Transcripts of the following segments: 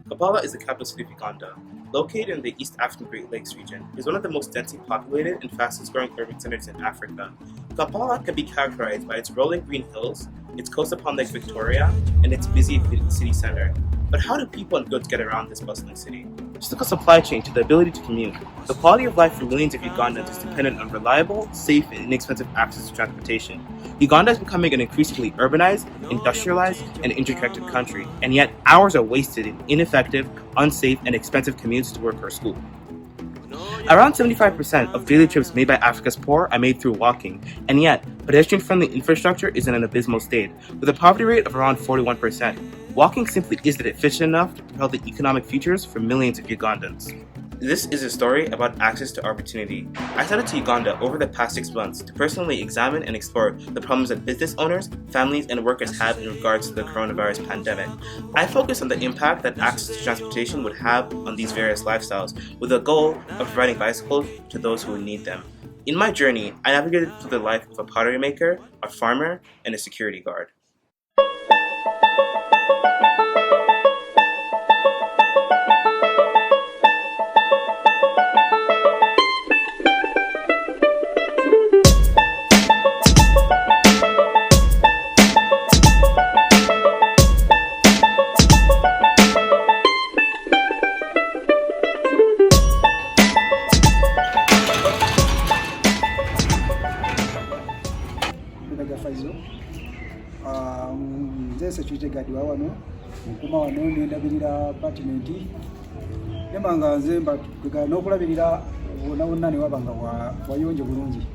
Kampala is the capital city of Uganda. Located in the East African Great Lakes region, it is one of the most densely populated and fastest growing urban centers in Africa. Kampala can be characterized by its rolling green hills, its coast upon Lake Victoria, and its busy city center. But how do people and goods get around this bustling city? Just look at supply chain to the ability to commute. The quality of life for millions of Ugandans is dependent on reliable, safe, and inexpensive access to transportation. Uganda is becoming an increasingly urbanized, industrialized, and interconnected country, and yet hours are wasted in ineffective, unsafe, and expensive commutes to work or school. Around 75% of daily trips made by Africa's poor are made through walking, and yet pedestrian-friendly infrastructure is in an abysmal state, with a poverty rate of around 41%. Walking simply isn't efficient enough to propel the economic futures for millions of Ugandans. This is a story about access to opportunity. I headed to Uganda over the past 6 months to personally examine and explore the problems that business owners, families, and workers have in regards to the coronavirus pandemic. I focused on the impact that access to transportation would have on these various lifestyles, with the goal of providing bicycles to those who would need them. In my journey, I navigated through the life of a pottery maker, a farmer, and a security guard. Security guard wano mukuma wano ndabirira apartment nemanga nze mba n'okulabirira wonna ne wabanga wayonje bulungi.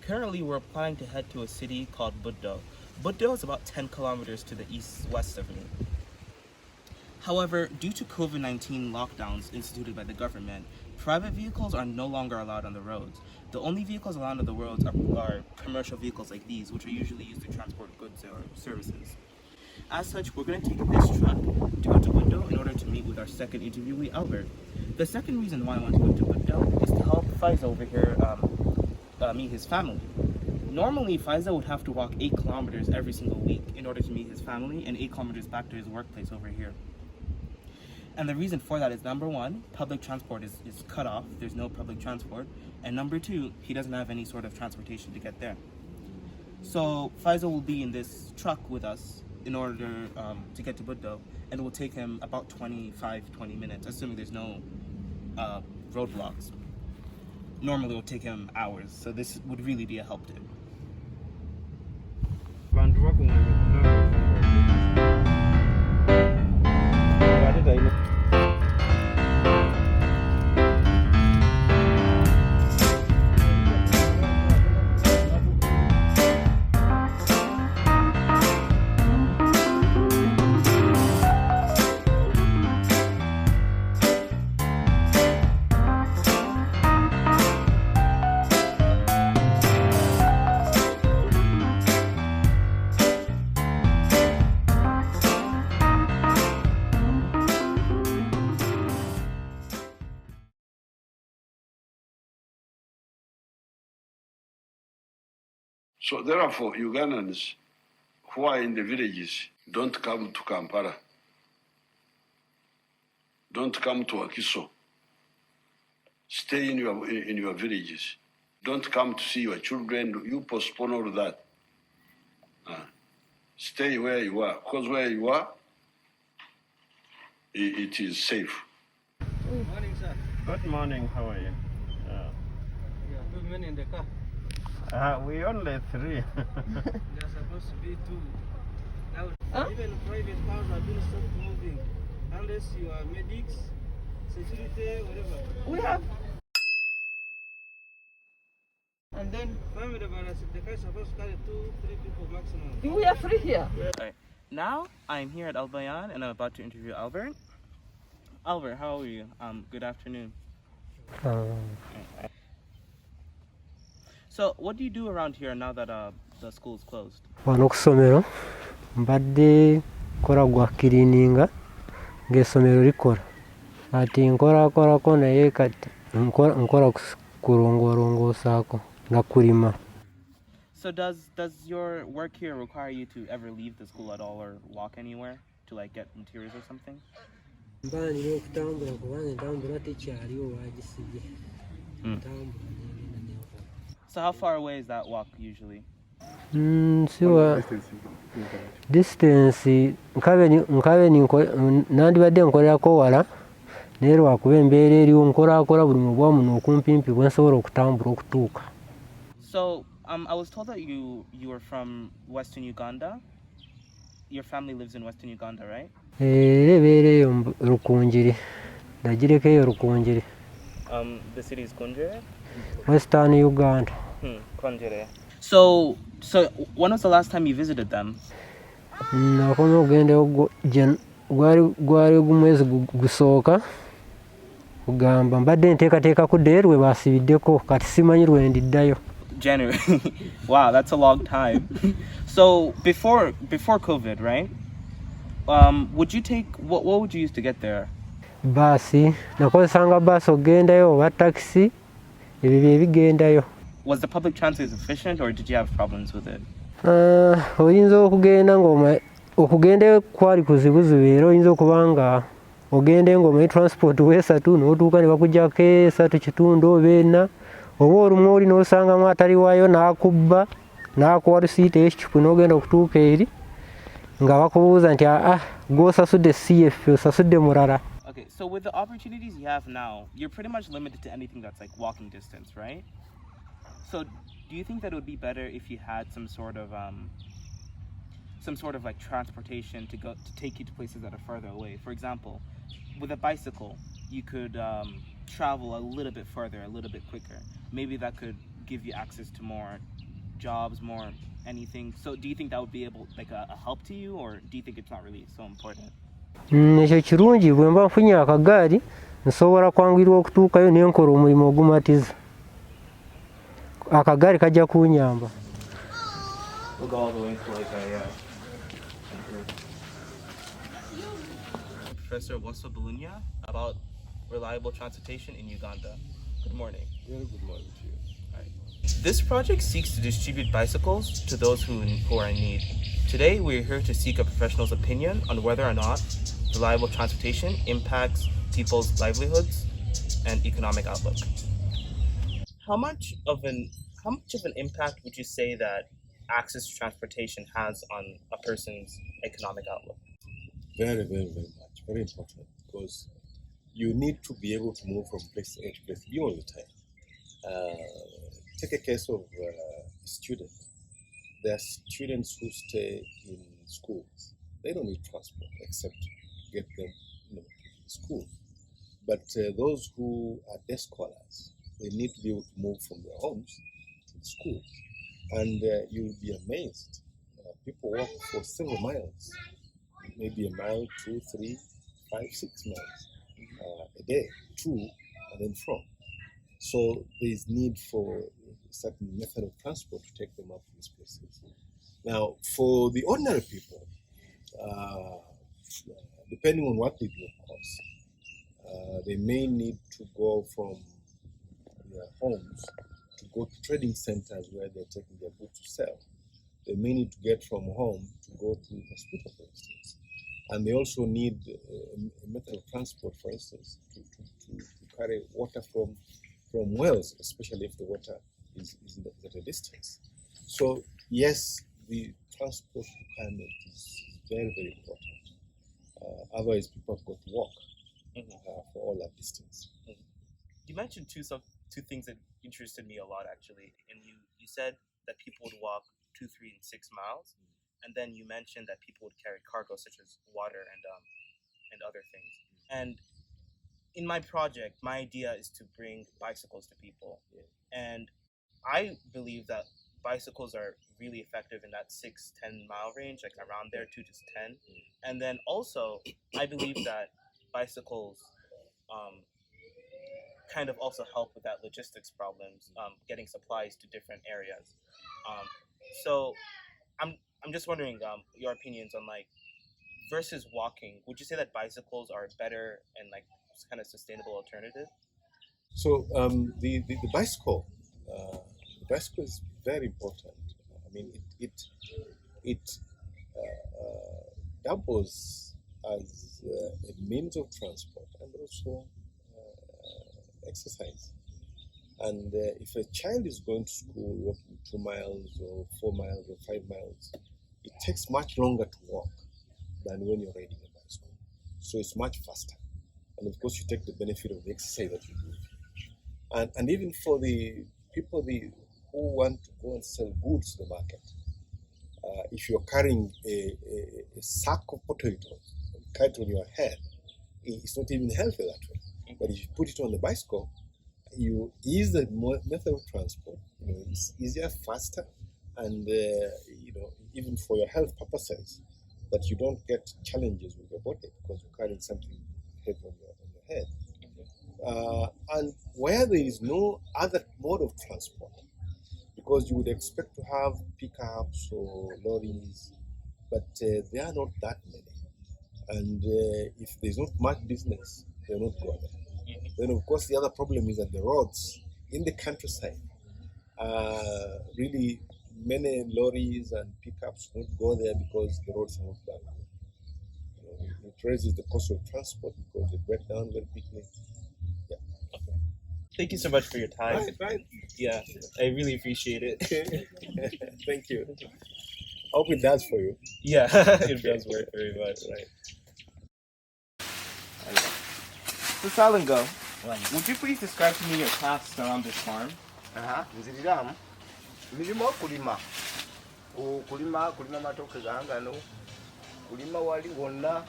Currently, we're planning to head to a city called Buddo. Buddo is about 10 kilometers to the east-west of me. However, due to COVID-19 lockdowns instituted by the government, private vehicles are no longer allowed on the roads. The only vehicles allowed on the roads are commercial vehicles like these, which are usually used to transport goods or services. As such, we're going to take this truck to go to Buddo in order to meet with our second interviewee, Albert. The second reason why I want to go to Buddo is to help Faiza over here meet his family. Normally, Faiza would have to walk 8 kilometers every single week in order to meet his family and 8 kilometers back to his workplace over here. And the reason for that is, number one, public transport is cut off. There's no public transport. And number two, he doesn't have any sort of transportation to get there. So Faiza will be in this truck with us in order to get to Buddo, and it will take him about 20 minutes, assuming there's no roadblocks. Normally it will take him hours, so this would really be a help to him. So therefore, Ugandans who are in the villages don't come to Kampala, don't come to Akiso. Stay in your villages. Don't come to see your children. You postpone all that. Stay where you are, because where you are, it is safe. Good morning, sir. Good morning, how are you? Yeah, 2 men in the car. We only 3. There are supposed to be 2. Now, even private cars have been stopped moving, unless you are medics, security, whatever. We have. And then Family, the car is supposed to carry 2-3 people maximum. we are free here. Alright, now I'm here at Al Bayan and I'm about to interview Albert. Albert, how are you? Good afternoon. So, what do you do around here now that the school is closed? Wano kusomero mbadde kola gwa cleaninga ng'essomero likola ati nkolakolako naye kati nkola kulongoosaako na kulima. So does your work here require you to ever leave the school at all or walk anywhere to like get materials or something? mba nina okutambula kubanga entambula tekyaliwo waagisibye ntambula negenda nenkola. So how far away is that walk usually? Siwa distance nkabe nandibadde nkolerako wala naye lwakuba embeera eriwo nkolaakola buli mubwamu n'okumpimpi bwe nsobola okutambula okutuuka. So I was told that you were from Western Uganda. Your family lives in Western Uganda, right? Era ebeera eyo Rukungiri, ndagireko eyo Rukungiri. The city is Konjere? Western Uganda. Konjere. So when was the last time you visited them? Nakoma ogendeyo gwali gumwezi gusooka kugamba mbadde nteekateeka kuddayo lwe baasibiddeko kati simanyi lwe ndiddayo. January. Wow, that's a long time. So before COVID, right? Would you take what would you use to get there? Baasi nakozesanga baasi ogendayo oba taxi ebyo bye bigendayo. Was the public transport efficient or did you have problems with it? Oyinza okugenda okugendayo kwali kuzibuzibu era oyinza okuba nga ogende ng'omanyi transport weesatu n'otuuka ne bakugyako esatu kitundu oba ena oba olumu oli n'osangamu atali waayo n'akubba n'akuwa risiiti ey'ekicupu n'ogenda okutuuka eri nga bakubuuza nti gw'osasudde si yeffe osasudde mulala. Okay, so with the opportunities you have now, you're pretty much limited to anything that's like walking distance, right? So do you think that it would be better if you had some sort of like transportation to take you to places that are further away? For example, with a bicycle, you could travel a little bit further, a little bit quicker. Maybe that could give you access to more jobs, more anything. So do you think that would be able like a help to you, or do you think it's not really so important? Ekyo kirungi bwe mba nfunye akagaali nsobola kwanguyirwa okutuukayo ne nkola omulimu ogumatiza. Akagaali kajja kunyamba. We'll go all the way to like Professor Waso Bulunya about reliable transportation in Uganda. Good morning. Very good morning to you. This project seeks to distribute bicycles to those who are in need. Today, we're here to seek a professional's opinion on whether or not reliable transportation impacts people's livelihoods and economic outlook. How much of an impact would you say that access to transportation has on a person's economic outlook? Very, very, very much. Very important, because you need to be able to move from place A to place B all the time. Take a case of a student. There are students who stay in schools. They don't need transport except to get them to school. But those who are day scholars, they need to be able to move from their homes to the school. And you'll be amazed. People walk for several miles, maybe a mile, 2, 3, 5, 6 miles a day, to and then from. So there is need for a certain method of transport to take them up to these places. Now, for the ordinary people, depending on what they do, of course, they may need to go from their homes to go to trading centers where they're taking their goods to sell. They may need to get from home to go to hospital, for instance. And they also need a method of transport, for instance, to carry water from wells, especially if the water is at a distance. So yes, the transport requirement is very, very important. Otherwise, people have got to walk for all that distance. You mentioned two things that interested me a lot, actually. And you said that people would walk 2, 3, and 6 miles, and then you mentioned that people would carry cargo such as water and other things. And in my project, my idea is to bring bicycles to people, and I believe that bicycles are really effective in that 6-10 mile range, like around there, 2 to 10. And then also, I believe that bicycles kind of also help with that logistics problems, getting supplies to different areas. So I'm just wondering your opinions on like versus walking. Would you say that bicycles are better and like kind of sustainable alternative? So the bicycle is very important I mean, it doubles as a means of transport and also exercise. And if a child is going to school walking 2 miles or 4 miles or 5 miles, it takes much longer to walk than when you're riding a bicycle. So it's much faster. And of course, you take the benefit of the exercise that you do. And even for the people who want to go and sell goods to the market, if you're carrying a sack of potatoes carried on your head, it's not even healthy that way. But if you put it on the bicycle, you ease the method of transport. It's easier, faster, and even for your health purposes, that you don't get challenges with your body because you're carrying something heavy on your head. And where there is no other mode of transport, because you would expect to have pickups or lorries, but they are not that many. And if there's not much business, they're not going there. Then, of course, the other problem is that the roads in the countryside, really many lorries and pickups don't go there because the roads are not done. It raises the cost of transport because they break down very quickly. Yeah. Thank you so much for your time. Right. Yeah, I really appreciate it. Thank you. I hope it does for you. Yeah, it does work very much. Right. So Salingo, would you please describe to me your tasks around this farm? Nziriramu mirimu okulima matooke gangano, kulima wali wonna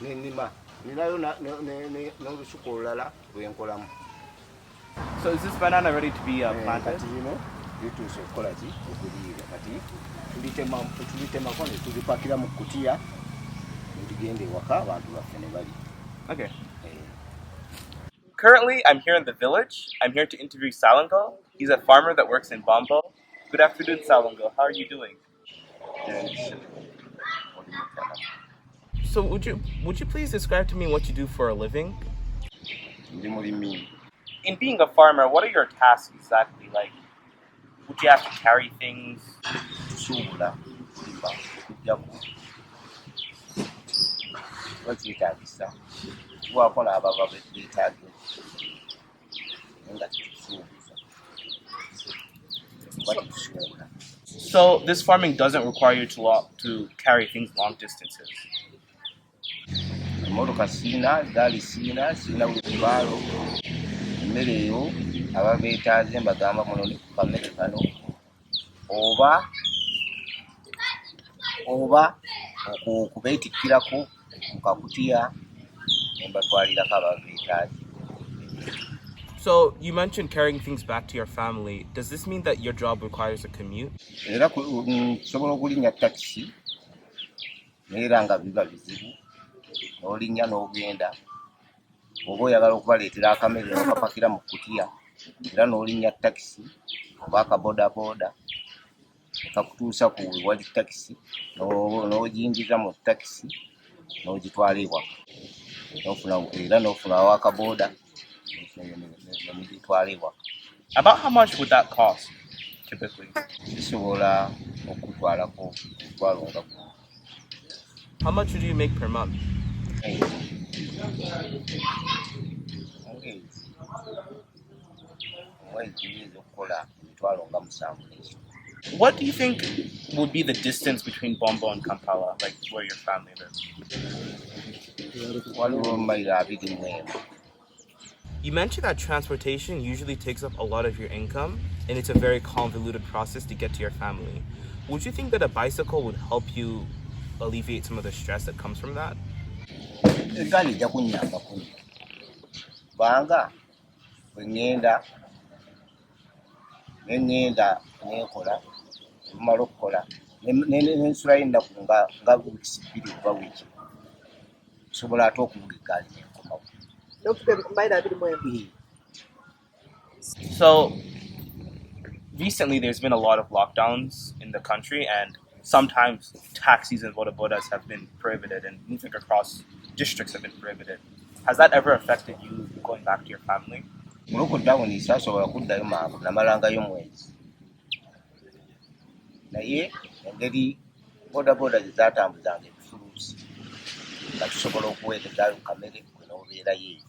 n'ennima, ninayo n'olusuku olulala lwenkolamu. So is this banana ready to be planted? Kati lino lituuse okukola ki okuliira, kati tulitemako ne tulipakira mu kkutiya ne tugenda ewaka abantu baffe ne bali. Okay. Currently, I'm here in the village. I'm here to interview Salingo. He's a farmer that works in Bomlee. Good afternoon, Salingo. How are you doing? So would you please describe to me what you do for a living? In being a farmer, what are your tasks exactly? Like, would you have to carry things? So this farming doesn't require you to carry things long distances. Emmotoka sirina, gaali sirina bulubaalo, emmere eyo aba beetaaze mbagamba muno ne ku kamere kano oba okubeetikkirako mu kakutiya ne mbatwalirako aba beetaaze. So you mentioned carrying things back to your family. Does this mean that your job requires a commute? Era kusobola okulinnya takisi neera nga biba bizibu n'olinnya n'ogenda oba oyagala okubaleetera akamere n'okapakira mu kkutiya era n'olinnya takisi oba akabodabooda ekakutuusa ku wali takisi n'ogiyingiza mu takisi n'ogitwala ewaka era n'ofunawo akabooda n'ogitwala ewaka. About how much would that cost, typically? Kisobola okutwalako omutwalo nga gumu. How much would you make per month? What do you think would be the distance between Bombo and Kampala, like where your family lives? You mentioned that transportation usually takes up a lot of your income, and it's a very convoluted process to get to your family. Would you think that a bicycle would help you alleviate some of the stress that comes from that? Egaali ejja kunnyamba kunnya kubanga bwe ŋŋenda n'enkola emala okukola n'ensulayo ennaku nga wiikisi 2 oba wiiki nsobola ate okuvuga eggaali n'enkomawo. So recently there's been a lot of lockdowns in the country, and sometimes taxis and bodabodas have been prohibited, and moving across districts have been prohibited. Has that ever affected you going back to your family? Mu lockdown saasobola kuddayo mangu namalangayo mwezi naye engeri bodaboda gye zatambuzanga ebifuluusi nga tusobola okuweerezayo kamere gwe n'obeerayo eyo.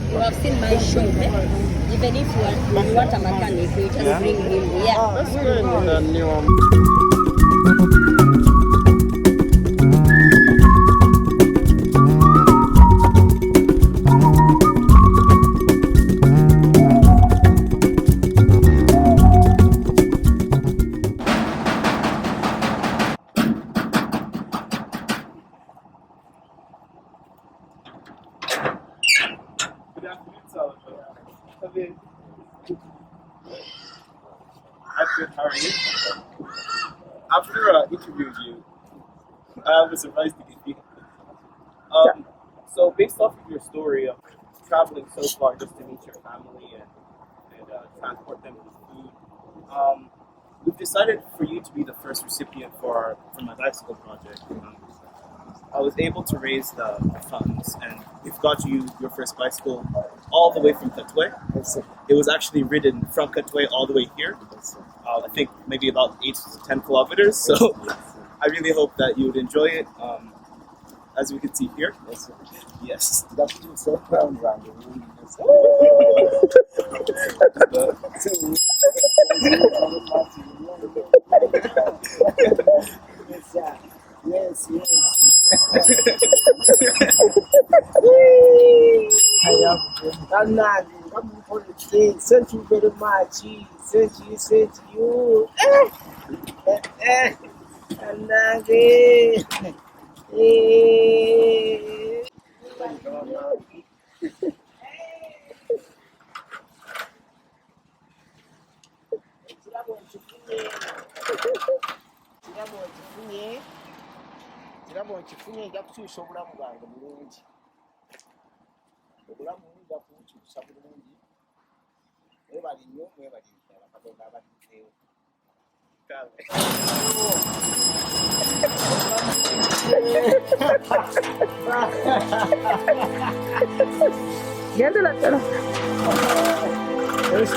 You have seen my shop. Even if you want a mechanic, you just bring him. Yeah. That's good. The new one. Good afternoon, Salvatore. Come in. I'm good. How are you? After interviewing you, I was surprised to get you. So based off of your story of traveling so far just to meet your family and transport them with food, we've decided for you to be the first recipient for my bicycle project. I was able to raise the funds, and we've got you your first bicycle all the way from Katwe. It was actually ridden from Katwe all the way here. I think maybe about 8 to 10 kilometers. So I really hope that you would enjoy it. As we can see here. Yes. That's so proud of Yes. Thank you very much. Thank you. Kirabo nkifunye nja kukyusa obulamu bwange bulungi. Obulamu bujja kukyusa bulungi. Mwebali nnyo, mwebali ddala Katonda abaddukeewo. Gendela ddala. Yes,